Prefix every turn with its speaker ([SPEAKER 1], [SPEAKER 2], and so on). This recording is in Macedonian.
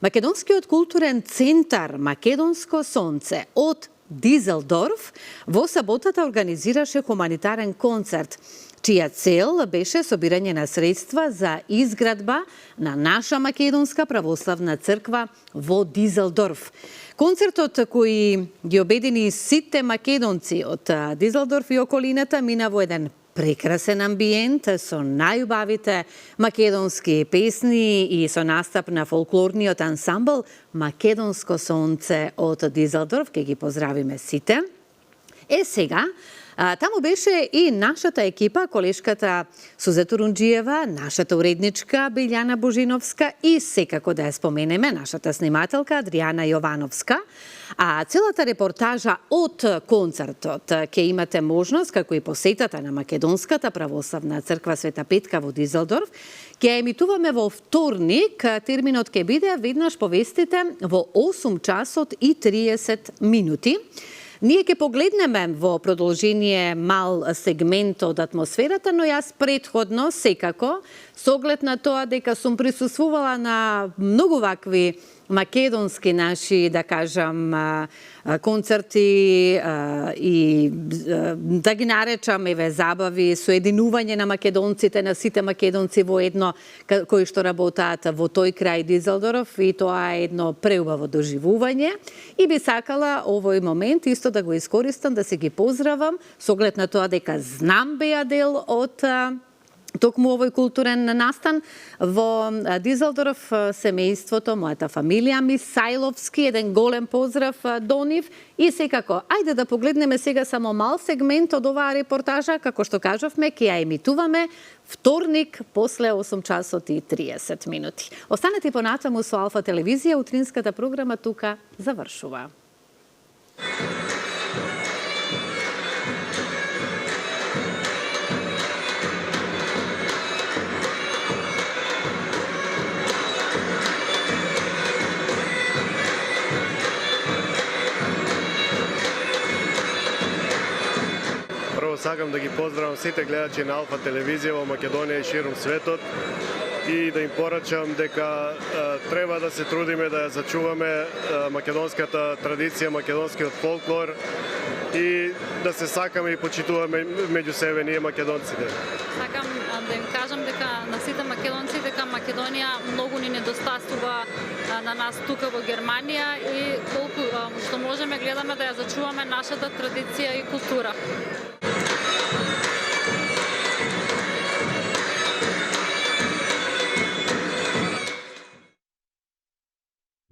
[SPEAKER 1] Македонскиот културен центар Македонско сонце од Дизелдорф во саботата организираше хуманитарен концерт, чија цел беше собирање на средства за изградба на наша македонска православна црква во Дизелдорф. Концертот кој ги обедини сите македонци од Дизелдорф и околината мина во еден прекрасен амбиент со најубавите македонски песни и со настап на фолклорниот ансамбл Македонско сонце од Дизелдорф. Ке ги поздравиме сите. Сега, таму беше и нашата екипа, колешката Суза Турунџиева, нашата уредничка Билјана Божиновска и секако да ја споменеме нашата снимателка Адријана Јовановска. А целата репортажа од концертот ќе имате можност, како и посетата на Македонската православна црква Света Петка во Дизелдорф, ќе емитуваме во вторник. Терминот ќе биде веднаш по вестите во 8 часот и 30 минути. Ние ќе погледнеме во продолжение мал сегмент од атмосферата, но јас претходно секако, со оглед на тоа дека сум присуствувала на многу вакви македонски наши, да кажам, концерти и да ги наречам еве забави, соединување на македонците, на сите македонци во едно, кои што работаат во тој крај Дизелдорф, и тоа е едно преубаво доживување. И би сакала овој момент исто да го искористам да се ги поздравам, со оглед на тоа дека знам беа дел од токму овој културен настан во Дизелдорф, семејството, мојата фамилија Мисајловски, еден голем поздрав до нив. И секако, ајде да погледнеме сега само мал сегмент од оваа репортажа, како што кажавме, ќе ја емитуваме вторник после 8 часот и 30 минути. Останете понатаму со Алфа телевизија, утринската програма тука завршува.
[SPEAKER 2] Сакам да ги поздравам сите гледачи на Алфа телевизија во Македонија и ширум светот и да им порачам дека треба да се трудиме да ја зачуваме македонската традиција, македонскиот фолклор и да се сакаме и почитуваме меѓу себе ние македонците.
[SPEAKER 3] Сакам да им кажам дека на сите македонци дека Македонија многу ни недостасува на нас тука во Германија и колку што можеме гледаме да ја зачуваме нашата традиција и култура.